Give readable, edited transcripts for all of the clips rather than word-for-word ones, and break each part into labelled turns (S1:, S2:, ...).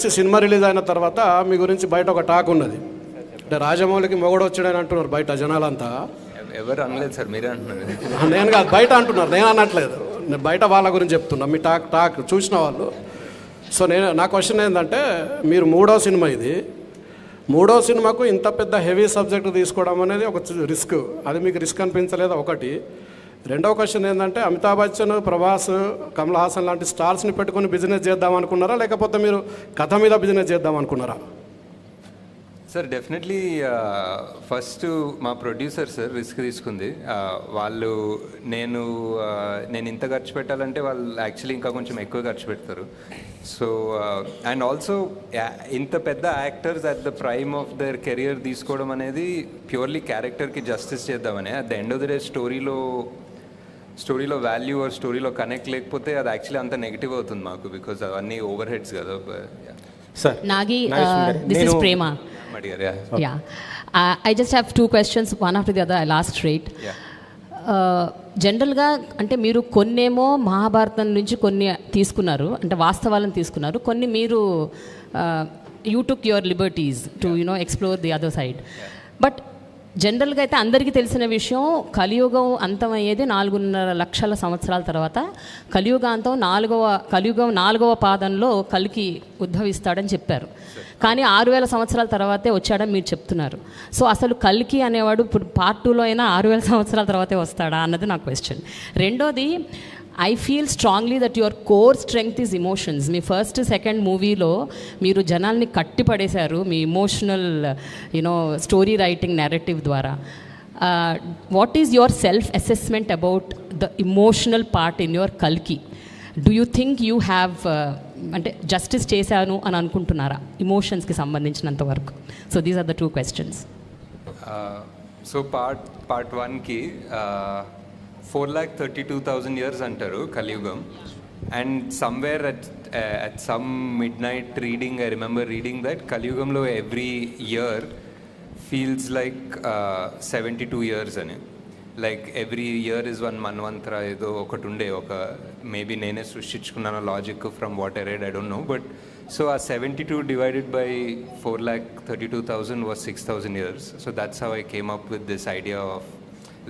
S1: గురించి cinema release అయిన తర్వాత మీ గురించి బయట ఒక టాక్ ఉన్నది, అంటే రాజమౌళికి మొగడు వచ్చాడని అంటున్నారు బయట జనాలంతా.
S2: ఎవరు అనలేదు సార్, మీరే అంటున్నారు.
S1: నేను కాదు, బయట అంటున్నారు, నేను అనట్లేదు, నేను బయట వాళ్ళ గురించి చెప్తున్నా, మీ టాక్ చూసిన వాళ్ళు. సో నా క్వశ్చన్ ఏంటంటే, మీరు మూడో సినిమా ఇది, మూడో సినిమాకు ఇంత పెద్ద హెవీ సబ్జెక్ట్ తీసుకోవడం అనేది ఒక రిస్క్, అది మీకు రిస్క్ అనిపించలేదు ఒకటి. రెండవ క్వశ్చన్ ఏంటంటే, అమితాబ్ బచ్చన్, ప్రభాస్, కమల్ హాసన్ లాంటి స్టార్స్ని పెట్టుకొని బిజినెస్ చేద్దాం అనుకున్నారా, లేకపోతే మీరు కథ మీద బిజినెస్ చేద్దాం అనుకున్నారా?
S2: సార్ డెఫినెట్లీ ఫస్ట్ మా ప్రొడ్యూసర్ సార్ రిస్క్ తీసుకుంది. వాళ్ళు నేను ఇంత ఖర్చు పెట్టాలంటే వాళ్ళు యాక్చువల్లీ ఇంకా కొంచెం ఎక్కువ ఖర్చు పెడతారు. సో అండ్ ఆల్సో ఇంత పెద్ద actors at the prime of their career తీసుకోవడం అనేది ప్యూర్లీ క్యారెక్టర్కి జస్టిస్ చేద్దామని. At the end of the day స్టోరీలో వాల్యూ ఆర్ స్టోరీలో కనెక్ట్ లేకపోతే అది యాక్చువల్లీ అంత నెగిటివ్ అవుతుంది మాకు, బికాజ్ అవన్నీ ఓవర్ హెడ్స్ కదా.
S3: Sir
S4: Nagi, this is Prema. Yeah. I just have two questions, one after the other. I'll ask straight. జనరల్గా అంటే మీరు కొన్నేమో మహాభారతం నుంచి కొన్ని తీసుకున్నారు, అంటే వాస్తవాలను తీసుకున్నారు, కొన్ని మీరు you took your liberties to explore the other side. But జనరల్గా అయితే అందరికీ తెలిసిన విషయం, కలియుగం అంతమయ్యేది 4.5 లక్షల సంవత్సరాల తర్వాత. కలియుగం 4వ పాదంలో కలికి ఉద్భవిస్తాడని చెప్పారు, కానీ 6000 సంవత్సరాల తర్వాతే వచ్చాడని మీరు చెప్తున్నారు. సో అసలు కల్కి అనేవాడు ఇప్పుడు పార్ట్ 2లో అయినా 6000 సంవత్సరాల తర్వాతే వస్తాడా అన్నది నా క్వశ్చన్. రెండోది, I feel strongly that your core strength is emotions. మీ ఫస్ట్ సెకండ్ మూవీలో మీరు జనాల్ని కట్టిపడేశారు మీ ఇమోషనల్ స్టోరీ రైటింగ్ నెరేటివ్ ద్వారా. What is your self assessment about the emotional part in your కల్కి? Do you think you have అంటే justice చేశాను అని అనుకుంటున్నారా ఇమోషన్స్కి సంబంధించినంత వరకు? So these are the 2 questions.
S2: So part 1కి 4,32,000 years అంటారు కలియుగం. And somewhere at some midnight reading, I remember reading that కలియుగంలో every year feels like 72 years అని. Like every year is one మన్వంతర ఏదో ఒకటి ఉండే, ఒక మేబీ నేనే సృష్టించుకున్నాను logic from what I read, I don't know. But so ఆ 72 divided by 4,32,000 was 6,000 years. So that's how I came up with this idea of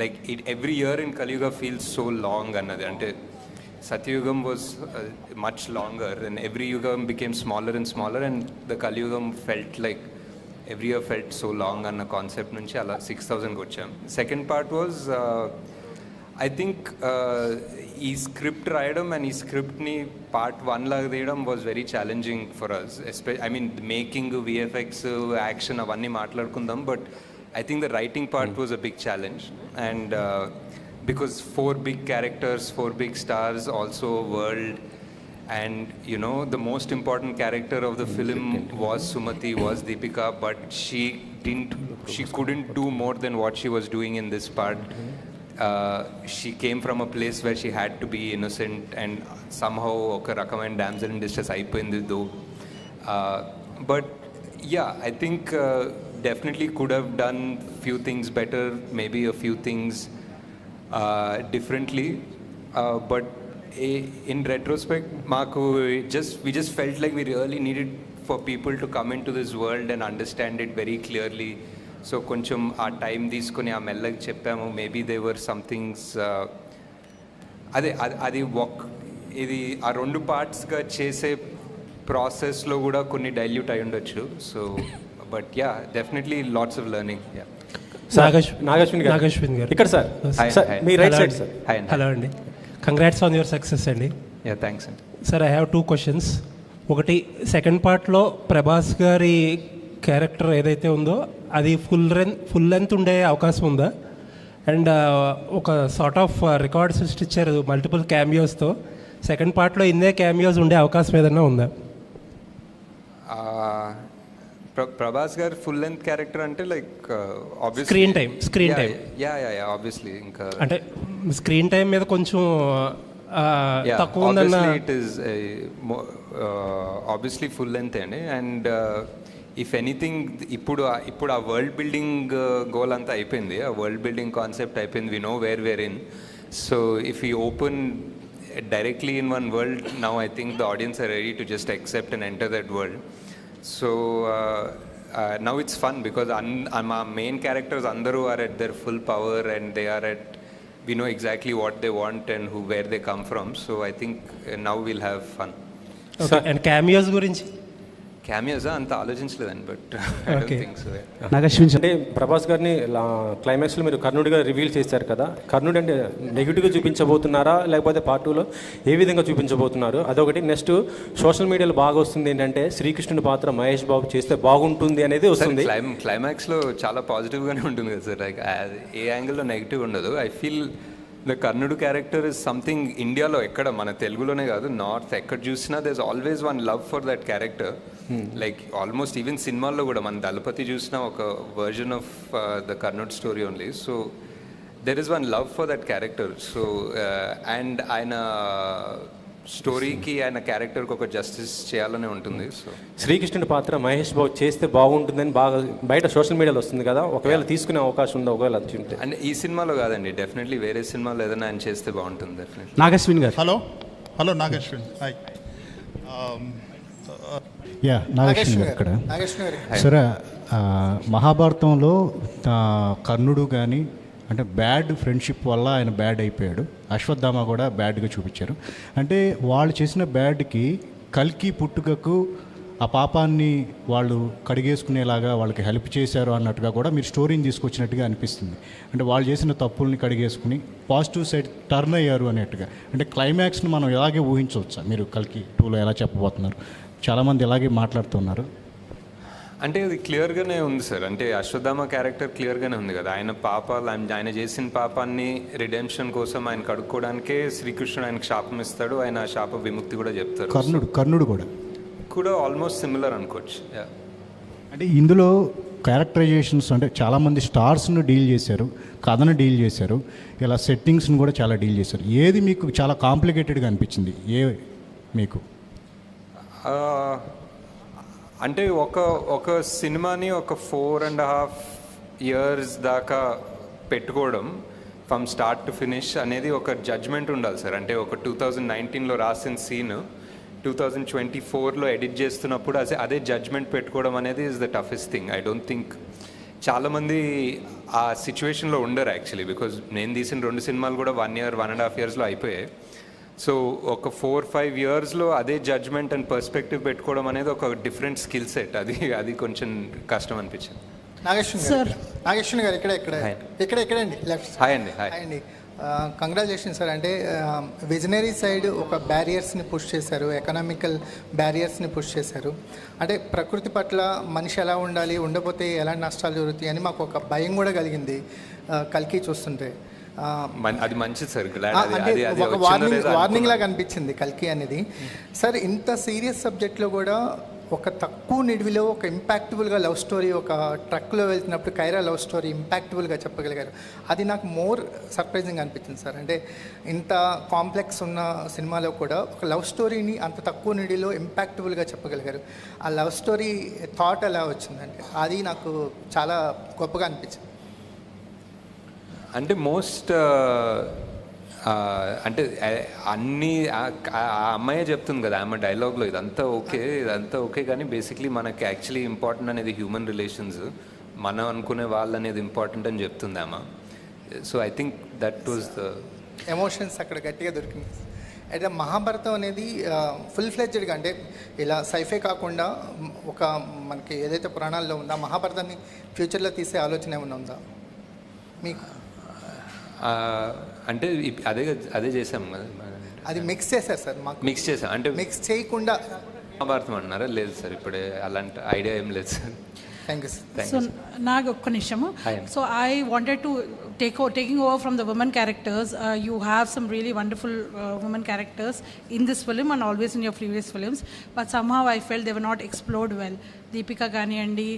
S2: like every year in Kaliyuga feels so long annadi. Ante Satyugam was much longer and every yugam became smaller and smaller, and the Kaliyugam felt like every year felt so long anna concept nunchi ala 6,000 కి వచ్చాం. Second part was I think ఈ script రాయడం and ఈ స్క్రిప్ట్ని part 1 లాగా తీయడం was very challenging for us. I mean making, VFX, action అవన్నీ మాట్లాడుకుందాం, but I think the writing part was a big challenge, and because 4 big characters, 4 big stars, also a world, and the most important character of the film was Sumati, was Deepika, but she couldn't do more than what she was doing in this part. She came from a place where she had to be innocent, and somehow oka rakamaina damsel in distress అయిపోయింది though. But yeah, I think definitely could have done few things better, maybe a few things differently, but in retrospect we just felt like we really needed for people to come into this world and understand it very clearly. So koncham aa time తీసుకొని ఆ మెల్లగా చెప్పాము. maybe there were some things అది ఇది ఆ 2 పార్ట్స్గా చేసే ప్రాసెస్లో కూడా కొన్ని డైల్యూట్ అయి ఉండొచ్చు. So but yeah, definitely lots of learning. Yeah.
S3: Nag Ashwin garu ఇక్కడ సార్, మీ రైట్ సైడ్ సార్. హలో అండి, కంగ్రాట్స్ ఆన్ యువర్ సక్సెస్ అండి.
S2: యా థ్యాంక్స్ అండి.
S3: Sir I have 2 questions. ఒకటి, సెకండ్ పార్ట్లో ప్రభాస్ గారి క్యారెక్టర్ ఏదైతే ఉందో అది ఫుల్ లెంత్ ఉండే అవకాశం ఉందా? అండ్ ఒక సార్ట్ ఆఫ్ రికార్డ్ సృష్టించారు మల్టిపుల్ క్యామియోస్తో. సెకండ్ పార్ట్లో ఇన్నే క్యామియోస్ ఉండే అవకాశం ఏదైనా ఉందా?
S2: ప్రభాస్ గారు ఫుల్ లెంత్ క్యారెక్టర్ అంటే like obviously
S3: screen time
S2: yeah obviously ఇంకా
S3: అంటే స్క్రీన్ టైం మీద కొంచెం తక్కువ ఉందన్న.
S2: It is obviously full length అండి. అండ్ ఇఫ్ ఎనీథింగ్ ఇప్పుడు ఆ వరల్డ్ బిల్డింగ్ గోల్ అంతా అయిపోయింది, ఆ వరల్డ్ బిల్డింగ్ కాన్సెప్ట్ అయిపోయింది. We know where in. So if you open directly in one world. Now I think the audience are ready to just accept and enter that world. So now it's fun because our main characters andaru are at their full power, and they are at, we know exactly what they want and where they come from. So I think now we'll have fun.
S3: Okay. And cameos గురించి
S2: Cameos అంత ఆలోచించలేదండి, but I don't think so.
S5: Nag Ashwin అంటే ప్రభాస్ గారిని క్లైమాక్స్లో మీరు కర్ణుడిగా reveal చేశారు కదా, కర్ణుడు అంటే నెగిటివ్గా చూపించబోతున్నారా లేకపోతే పార్ట్ 2లో ఏ విధంగా చూపించబోతున్నారు? అదొకటి. నెక్స్ట్ సోషల్ మీడియాలో బాగా వస్తుంది ఏంటంటే శ్రీకృష్ణుడి పాత్ర మహేష్ బాబు చేస్తే బాగుంటుంది అనేది వస్తుంది.
S2: క్లైమాక్స్లో చాలా పాజిటివ్గానే ఉంటుంది కదా సార్, లైక్ ఏ యాంగిల్లో నెగిటివ్ ఉండదు. ఐ ఫీల్ ద కర్ణుడు క్యారెక్టర్ ఇస్ సంథింగ్ ఇండియాలో ఎక్కడ, మన తెలుగులోనే కాదు, నార్త్ ఎక్కడ చూసినా there is always one love for that character. Like almost even సినిమాల్లో కూడా మన దళపతి చూసిన ఒక వర్జన్ ఆఫ్ ద కర్ణుడ్ story only. So there is one love for that character. So and ఆయన స్టోరీకి, ఆయన క్యారెక్టర్కి ఒక జస్టిస్ చేయాలనే ఉంటుంది. సో
S5: శ్రీకృష్ణుడి పాత్ర మహేష్ బాబు చేస్తే బాగుంటుందని బాగా బయట సోషల్ మీడియాలో వస్తుంది కదా, ఒకవేళ తీసుకునే అవకాశం ఉందా ఒకవేళ అది ఉంటే?
S2: అంటే ఈ సినిమాలో కాదండి, డెఫినెట్లీ వేరే సినిమాలో ఏదైనా ఆయన చేస్తే బాగుంటుంది డెఫినెట్లీ.
S6: నాగశ్విన్ గారు.
S7: హలో నాగశ్విన్. హాయ్.
S6: నాగశ్విన్ గారు ఇక్కడ. సరే, మహాభారతంలో కర్ణుడు కానీ అంటే బ్యాడ్ ఫ్రెండ్షిప్ వల్ల ఆయన బ్యాడ్ అయిపోయాడు, అశ్వత్థామ కూడా బ్యాడ్గా చూపించారు. అంటే వాళ్ళు చేసిన బ్యాడ్కి కల్కి పుట్టుకకు ఆ పాపాన్ని వాళ్ళు కడిగేసుకునేలాగా వాళ్ళకి హెల్ప్ చేశారు అన్నట్టుగా కూడా మీరు స్టోరీని తీసుకొచ్చినట్టుగా అనిపిస్తుంది. అంటే వాళ్ళు చేసిన తప్పుల్ని కడిగేసుకుని పాజిటివ్ సైడ్ టర్న్ అయ్యారు అనేట్టుగా. అంటే క్లైమాక్స్ని మనం ఇలాగే ఊహించవచ్చా? మీరు కల్కి 2లో ఎలా చెప్పబోతున్నారు? చాలామంది ఇలాగే మాట్లాడుతున్నారు.
S2: అంటే అది క్లియర్గానే ఉంది సార్. అంటే అశ్వత్థామ క్యారెక్టర్ క్లియర్గానే ఉంది కదా, ఆయన పాపాలు, ఆయన చేసిన పాపాన్ని రిడెంప్షన్ కోసం ఆయన కడుక్కోవడానికే శ్రీకృష్ణుడు ఆయనకు శాపం ఇస్తాడు, ఆయన శాప విముక్తి కూడా చెప్తారు.
S6: కర్ణుడు కూడా
S2: ఆల్మోస్ట్ సిమిలర్ అనుకోవచ్చు.
S6: అంటే ఇందులో క్యారెక్టరైజేషన్స్ అంటే చాలామంది స్టార్స్ను డీల్ చేశారు, కథను డీల్ చేశారు, ఇలా సెట్టింగ్స్ని కూడా చాలా డీల్ చేశారు. ఏది మీకు చాలా కాంప్లికేటెడ్గా అనిపించింది? మీకు
S2: అంటే ఒక సినిమాని ఒక 4.5 years దాకా పెట్టుకోవడం ఫ్రమ్ స్టార్ట్ టు ఫినిష్ అనేది ఒక జడ్జ్మెంట్ ఉండాలి సార్. అంటే ఒక 2019లో రాసిన సీన్ 2024లో ఎడిట్ చేస్తున్నప్పుడు అదే జడ్జ్మెంట్ పెట్టుకోవడం అనేది is the toughest thing. I don't think చాలామంది ఆ సిచ్యువేషన్లో ఉండరు యాక్చువల్లీ, బికాజ్ నేను తీసిన 2 సినిమాలు కూడా 1 year 1.5 yearsలో అయిపోయాయి. సో ఒక 4-5 yearsలో అదే జడ్జ్మెంట్ అండ్ పర్స్పెక్టివ్ పెట్టుకోవడం అనేది ఒక డిఫరెంట్ స్కిల్ సెట్. అది కొంచెం కష్టం అనిపించింది.
S7: నాగేశ్వన్ గారు ఎక్కడండి లెఫ్ట్.
S2: హాయ్ అండి.
S7: Congratulation sir. అంటే విజనరీ సైడ్ ఒక బ్యారియర్స్ని పుష్ చేశారు, ఎకనామికల్ బ్యారియర్స్ని పుష్ చేశారు. అంటే ప్రకృతి పట్ల మనిషి ఎలా ఉండాలి, ఉండకపోతే ఎలాంటి నష్టాలు జరుగుతాయి అని మాకు ఒక భయం కూడా కలిగింది కల్కి చూస్తుంటే.
S2: అది మంచిది సార్.
S7: ఒక వార్నింగ్ లాగా అనిపించింది కల్కి అనేది. సార్ ఇంత సీరియస్ సబ్జెక్ట్లో కూడా ఒక తక్కువ నిడివిలో ఒక ఇంపాక్టబుల్గా లవ్ స్టోరీ, ఒక ట్రక్లో వెళ్తున్నప్పుడు కైరా లవ్ స్టోరీ ఇంపాక్టబుల్గా చెప్పగలిగారు. అది నాకు మోర్ సర్ప్రైజింగ్ అనిపించింది సార్. అంటే ఇంత కాంప్లెక్స్ ఉన్న సినిమాలో కూడా ఒక లవ్ స్టోరీని అంత తక్కువ నిడిలో ఇంపాక్టబుల్గా చెప్పగలిగారు. ఆ లవ్ స్టోరీ థాట్ ఎలా వచ్చిందంటే అది నాకు చాలా గొప్పగా అనిపించింది.
S2: అంటే అంటే అన్నీ ఆ అమ్మాయే చెప్తుంది కదా ఆమె డైలాగ్లో, ఇదంతా ఓకే కానీ బేసిక్లీ మనకి యాక్చువల్లీ ఇంపార్టెంట్ అనేది హ్యూమన్ రిలేషన్స్, మనం అనుకునే వాళ్ళు అనేది ఇంపార్టెంట్ అని చెప్తుంది ఆమె. So I think that was the
S7: emotions అక్కడ గట్టిగా దొరికింది. అయితే మహాభారతం అనేది ఫుల్ ఫ్లెడ్జ్డ్గా అంటే ఇలా సైఫై కాకుండా ఒక మనకి ఏదైతే పురాణాల్లో ఉందో మహాభారతాన్ని ఫ్యూచర్లో తీసే ఆలోచన ఏమైనా ఉందా మీకు?
S2: అంటే అదే చేసాం కదా,
S7: అది మిక్స్ చేశారు సార్. మాకు
S2: మిక్స్ చేసాం అంటే
S7: మిక్స్ చేయకుండా
S2: మహాభారతం అంటున్నారా? లేదు సార్, ఇప్పుడే అలాంటి ఐడియా ఏం లేదు sir.
S7: Thank you sir.
S8: So నాకు ఒక్క నిమిషము. So I wanted to taking over from the women characters. You have some really wonderful women characters in this film and always in your previous films, but somehow I felt they were not explored well. Deepika Ganiyandi,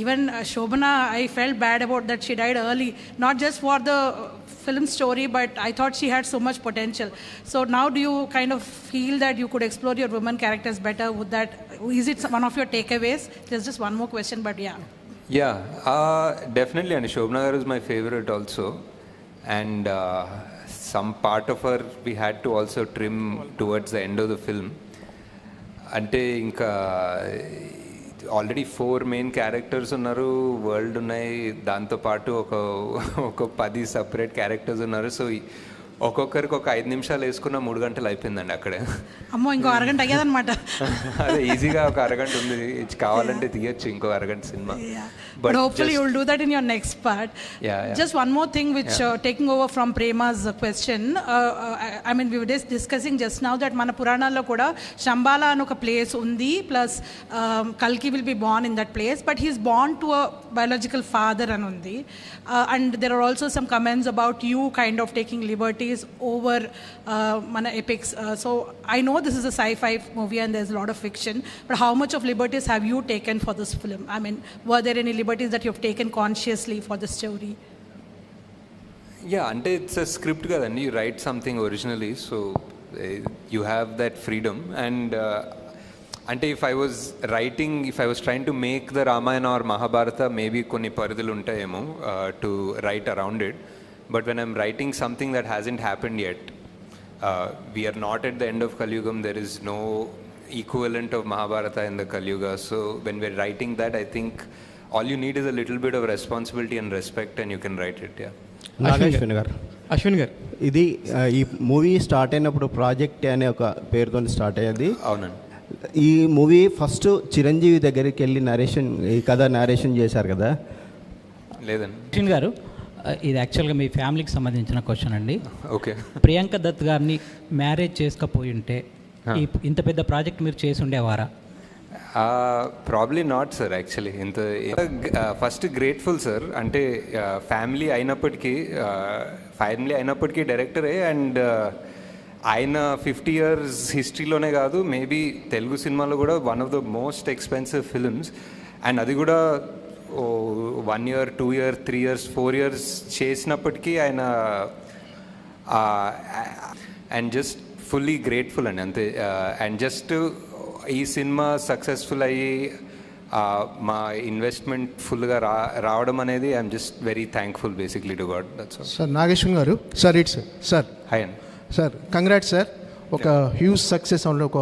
S8: even Shobana, I felt bad about that she died early, not just for the film story, but I thought she had so much potential. So now do you kind of feel that you could explore your women characters better? Is it one of your takeaways? There's just one more question, but
S2: yeah, definitely. And Shobana Garu is my favorite also, and some part of her we had to also trim towards the end of the film. అంటే ఇంకా already 4 main characters ఉన్నారు, world ఉన్నాయి, దాంతోపాటు ఒక 10 separate characters ఉన్నారు. So ఒక్కొక్కరికి ఒక 5 నిమిషాలు వేసుకున్న 3 గంటలు అయిపోయిందండి అక్కడే.
S8: అమ్మో, ఇంకో అరగంట అయ్యేదన్నమాట.
S2: అదే ఈజీగా ఒక అరగంట ఉంది, కావాలంటే తీయచ్చు ఇంకో అరగంట cinema.
S8: But hopefully you will do that in your next part. Just one more thing which taking over from Prema's question, I mean we were discussing just now that mana Puranallo kuda Shambhala an oka place undi, plus Kalki will be born in that place, but he is born to a biological father an undi. And there are also some comments about you kind of taking liberties over mana epics. So I know this is a sci-fi movie and there's a lot of fiction, but how much of liberties have you taken for this film? I mean, were there any liberties that you have taken consciously for the story?
S2: Yeah, అంటే it's a script కదండి, you write something originally, so you have that freedom. And అంటే if I was trying to make the Ramayana or Mahabharata, maybe కొన్ని పరిధులు ఉంటాయేమో to write around it. But when I'm writing something that hasn't happened yet, we are not at the end of Kali Yugam, there is no equivalent of Mahabharata in the Kali Yuga. So when we're writing that, I think all you need is a little bit of responsibility and respect and you can write it.
S9: Ashwin గారు ఇది ఈ movie start అయినప్పుడు project అనే ఒక పేరుతో start అయ్యేది.
S2: అవునండి.
S9: ఈ మూవీ ఫస్ట్ చిరంజీవి దగ్గరికి వెళ్ళి ఈ కథ నారేషన్ చేశారు కదా?
S2: లేదండి.
S10: అశ్విన్ గారు, ఇది యాక్చువల్గా మీ ఫ్యామిలీకి సంబంధించిన క్వశ్చన్ అండి.
S2: ఓకే.
S10: ప్రియాంక దత్ గారిని మ్యారేజ్ చేసుకపోయి ఉంటే ఇంత పెద్ద ప్రాజెక్ట్ మీరు చేసి ఉండేవారా?
S2: Probably not sir. యాక్చువల్లీ ఇంత ఫస్ట్ గ్రేట్ఫుల్ సార్. అంటే ఫ్యామిలీ అయినప్పటికీ డైరెక్టరే, అండ్ ఆయన 50 years హిస్టరీలోనే కాదు, మేబీ తెలుగు సినిమాలో కూడా one of the most expensive films. And అది కూడా 1 year, 2 years, 3 years, 4 years చేసినప్పటికీ ఆయన అండ్ జస్ట్ ఫుల్లీ గ్రేట్ఫుల్ అండి అంతే. అండ్ జస్ట్ ఈ సినిమా సక్సెస్ఫుల్ అయ్యి మా ఇన్వెస్ట్మెంట్ ఫుల్గా రావడం అనేది I'm just very thankful basically to God. That's all.
S11: Sir Nageshwar garu, sir it's sir.
S2: Hi అండి.
S11: Sir congrats sir. ఒక హ్యూజ్ సక్సెస్ అంటే ఒక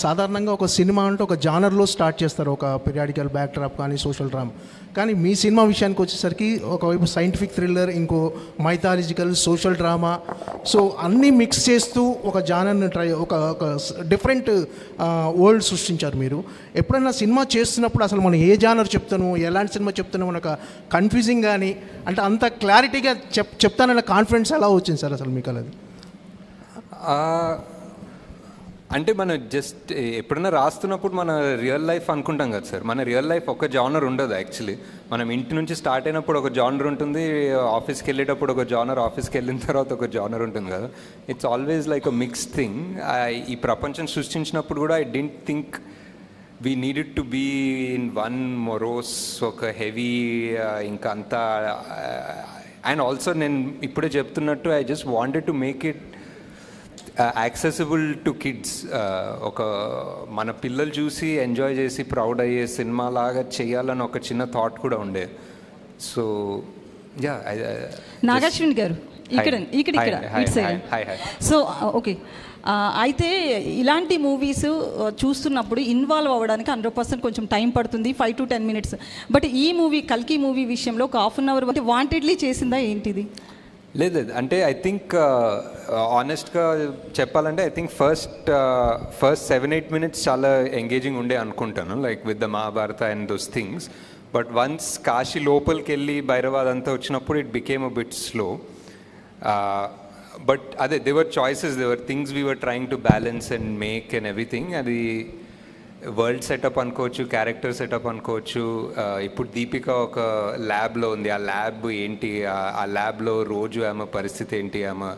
S11: సాధారణంగా ఒక సినిమా అంటే ఒక జానర్లో స్టార్ట్ చేస్తారు, ఒక పీరియాడికల్ బ్యాక్ డ్రాప్ కానీ సోషల్ డ్రామా. కానీ మీ సినిమా విషయానికి వచ్చేసరికి ఒకవైపు సైంటిఫిక్ థ్రిల్లర్, ఇంకో మైథాలజికల్, సోషల్ డ్రామా, సో అన్నీ మిక్స్ చేస్తూ ఒక జానర్ని ఒక డిఫరెంట్ వరల్డ్ సృష్టించారు మీరు. ఎప్పుడైనా సినిమా చేస్తున్నప్పుడు అసలు మనం ఏ జానర్ చెప్తాను, ఎలాంటి సినిమా చెప్తాను మనకు కన్ఫ్యూజింగ్ కానీ, అంటే అంత క్లారిటీగా చెప్తానన్న కాన్ఫిడెన్స్ ఎలా వచ్చింది సార్ అసలు మీకు? అది
S2: అంటే మనం జస్ట్ ఎప్పుడైనా రాస్తున్నప్పుడు మన రియల్ లైఫ్ అనుకుంటాం కదా సార్. మన రియల్ లైఫ్ ఒక జానర్ ఉండదు యాక్చువల్లీ. మనం ఇంటి నుంచి స్టార్ట్ అయినప్పుడు ఒక జానర్ ఉంటుంది, ఆఫీస్కి వెళ్ళేటప్పుడు ఒక జానర్, ఆఫీస్కి వెళ్ళిన తర్వాత ఒక జానర్ ఉంటుంది కదా. It's always like a mixed thing. ఈ ప్రపంచం సృష్టించినప్పుడు కూడా I don't think we needed to be in one morose, ఒక హెవీ ఇంకా అంతా. అండ్ ఆల్సో నేను ఇప్పుడే చెప్తున్నట్టు I just wanted to make it accessible to kids. ఒక మన పిల్లలు చూసి ఎంజాయ్ చేసి ప్రౌడ్ అయ్యే సినిమా లాగా చేయాలని ఒక చిన్న థాట్ కూడా ఉండే. So yeah.
S12: నాగాశ్విన్ గారు ఇక్కడ సో ఓకే. అయితే ఇలాంటి మూవీస్ చూస్తున్నప్పుడు ఇన్వాల్వ్ అవ్వడానికి 100% కొంచెం టైం పడుతుంది, 5 to 10 minutes. బట్ ఈ మూవీ కల్కి మూవీ విషయంలో ఒక 1/2 hour వాంటెడ్లీ చేసిందా ఏంటిది?
S2: లేదు, అంటే ఐ థింక్ ఆనెస్ట్గా చెప్పాలంటే ఐ థింక్ ఫస్ట్ 7-8 minutes చాలా ఎంగేజింగ్ ఉండే అనుకుంటాను, like with the Mahabharata and those things. But once Kashi లోపలికి వెళ్ళి భైరవాద్ అంతా వచ్చినప్పుడు it became a bit slow. But అదే they were choices, they were things we were trying to balance and make and everything. అది వరల్డ్ సెటప్ అనుకోవచ్చు, క్యారెక్టర్ సెటప్ అనుకోవచ్చు. ఇప్పుడు దీపిక ఒక ల్యాబ్లో ఉంది, ఆ ల్యాబ్ ఏంటి, ఆ ల్యాబ్లో రోజు ఆమె పరిస్థితి ఏంటి, ఆమె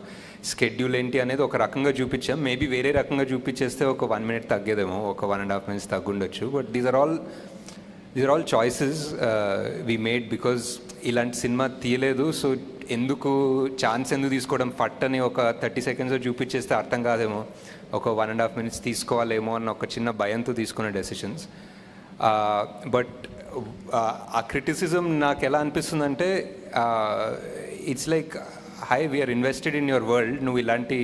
S2: స్కెడ్యూల్ ఏంటి అనేది ఒక రకంగా చూపించాం. మేబీ వేరే రకంగా చూపించేస్తే ఒక 1 minute తగ్గేదేమో, ఒక 1.5 minutes తగ్గుండొచ్చు. But these are all choices we made because ఇలాంటి సినిమా తీయలేదు. సో ఎందుకు ఛాన్స్ ఎందుకు తీసుకోవడం, ఫట్ అని ఒక 30 seconds చూపించేస్తే అర్థం కాదేమో, ఒక 1.5 minutes తీసుకోవాలేమో అన్న ఒక చిన్న భయంతో తీసుకునే డెసిషన్స్. బట్ ఆ క్రిటిసిజం నాకు ఎలా అనిపిస్తుందంటే it's like hi we are invested in your world, నువ్వు ఇలాంటి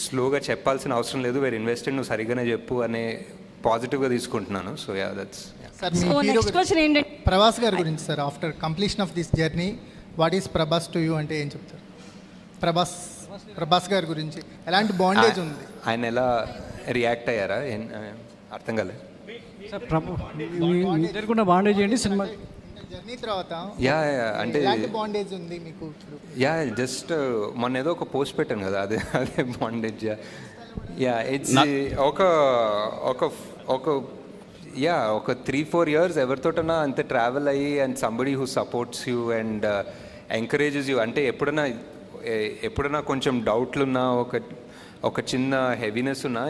S2: స్లోగా చెప్పాల్సిన అవసరం లేదు, వీఆర్ ఇన్వెస్టెడ్, నువ్వు సరిగ్గానే చెప్పు అనే పాజిటివ్గా తీసుకుంటున్నాను. So yeah that's.
S7: Sir me hero Prabhas గారి గురించి sir, after completion of this journey what is Prabhas to you అంటే ఏం చెప్తారు? ప్రభాస్ గారి గురించి ఎలాంటి బాండేజ్ ఉంది?
S2: ఆయన ఎలా రియాక్ట్ అయ్యారా? అర్థం కాలేదు
S13: సార్. కూడా బాండేజ్ ఏంటి సినిమా
S7: జర్నీ తర్వాత
S2: యా అంటే
S7: ఎలాంటి బాండేజ్ ఉంది మీకు?
S2: యా జస్ట్ మొన్న ఏదో ఒక పోస్ట్ పెట్టాను కదా, అదే బాండేజ్. యా ఇట్స్ ఒక 3-4 years ఎవరితోటన్నా అంతే ట్రావెల్ అయ్యి and somebody who supports you and encourages you. అంటే ఎప్పుడన్నా కొంచెం డౌట్లు ఉన్నా, ఒక చిన్న హెవీనెస్ ఉన్నా,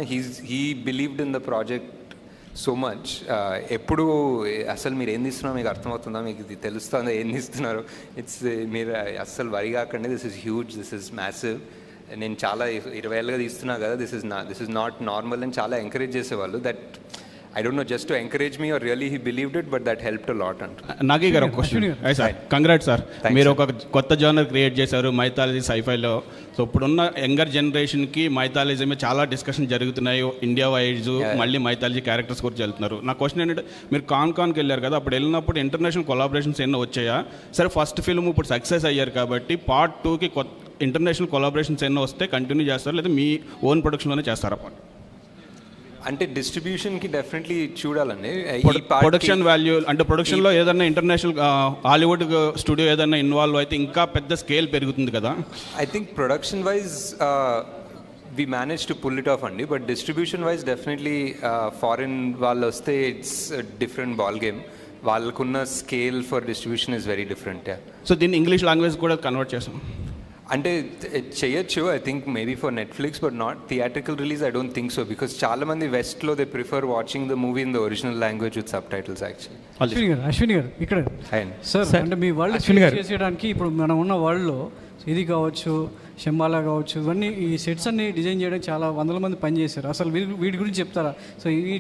S2: he believed in the project so much. ఎప్పుడు అసలు మీరు ఏం తీస్తున్నారో మీకు అర్థమవుతుందా, మీకు ఇది తెలుస్తుందా ఏం తీస్తున్నారు, మీరు అస్సలు వరి కాకండి, this is huge, this is massive, నేను చాలా 20 ఏళ్ళుగా తీస్తున్నా కదా, దిస్ ఇస్ నాట్ నార్మల్ అని చాలా ఎంకరేజ్ చేసేవాళ్ళు. That I don't know, just to encourage me or really he believed it, but that helped a lot.
S14: Nagi గారు ఒక క్వశ్చన్. సార్ కంగ్రాట్స్ సార్, మీరు ఒక కొత్త జానర్ క్రియేట్ చేశారు మైథాలజీ సైఫైలో. సో ఇప్పుడున్న యంగర్ జనరేషన్కి మైథాలజీ మీద చాలా డిస్కషన్ జరుగుతున్నాయి, ఇండియా వైజ్ మళ్ళీ మైథాలజీ క్యారెక్టర్స్ గురించి వెళ్తున్నారు. నా క్వశ్చన్ ఏంటంటే, మీరు కాన్కి వెళ్ళారు కదా, అప్పుడు వెళ్ళినప్పుడు ఇంటర్నేషనల్ కొలాబరేషన్స్ ఎన్నో వచ్చాయా? సరే ఫస్ట్ ఫిల్మ్ ఇప్పుడు సక్సెస్ అయ్యారు కాబట్టి పార్ట్ 2కి ఇంటర్నేషనల్ కొలాబరేషన్స్ ఎన్నో వస్తే కంటిన్యూ చేస్తారు, లేదా మీ ఓన్ ప్రొడక్షన్లోనే చేస్తారా?
S2: అంటే డిస్ట్రిబ్యూషన్కి డెఫినెట్లీ చూడాలండి.
S14: ప్రొడక్షన్ వాల్యూ అంటే ప్రొడక్షన్లో ఏదైనా ఇంటర్నేషనల్ హాలీవుడ్ స్టూడియో ఏదైనా ఇన్వాల్వ్ అయితే ఇంకా పెద్ద స్కేల్ పెరుగుతుంది కదా.
S2: I think production wise we manage to pull it off అండి, but distribution wise definitely foreign వాళ్ళు వస్తే ఇట్స్ డిఫరెంట్ బాల్ గేమ్. వాళ్ళకున్న scale for distribution is very different.
S14: So దీన్ని ఇంగ్లీష్ లాంగ్వేజ్ కూడా కన్వర్ట్ చేస్తాం
S2: అంటే చేయొచ్చు, I think maybe for Netflix, but not theatrical release. I don't think so, because చాలా మంది వెస్ట్లో they prefer watching the movie in the original language with subtitles actually.
S13: Ashwini garu ఇక్కడ sir, అంటే మీ world చేసేయడానికి ఇప్పుడు మనం ఉన్న వరల్డ్లో ఇది కావచ్చు, శంబాలా కావచ్చు, ఇవన్నీ ఈ సెట్స్ అన్ని డిజైన్ చేయడానికి చాలా వందల మంది పనిచేశారు. అసలు వీటి గురించి చెప్తారా? సో ఈ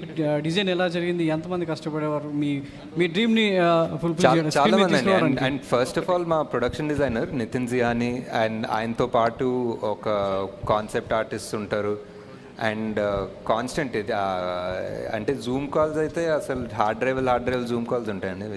S13: డిజైన్ ఎలా జరిగింది, ఎంతమంది కష్టపడేవారు మీ డ్రీమ్ని ఫుల్ఫిల్ చేయడానికి?
S2: చాలా మంది అండ్ ఫస్ట్ ఆఫ్ ఆల్ మా ప్రొడక్షన్ డిజైనర్ నితిన్ జియాని, అండ్ ఆయనతో పాటు ఒక కాన్సెప్ట్ ఆర్టిస్ట్ ఉంటారు, అండ్ కాన్స్టెంట్ ఇది అంటే జూమ్ కాల్స్ అయితే అసలు హార్డ్ డ్రైవ్ జూమ్ కాల్స్ ఉంటాయండి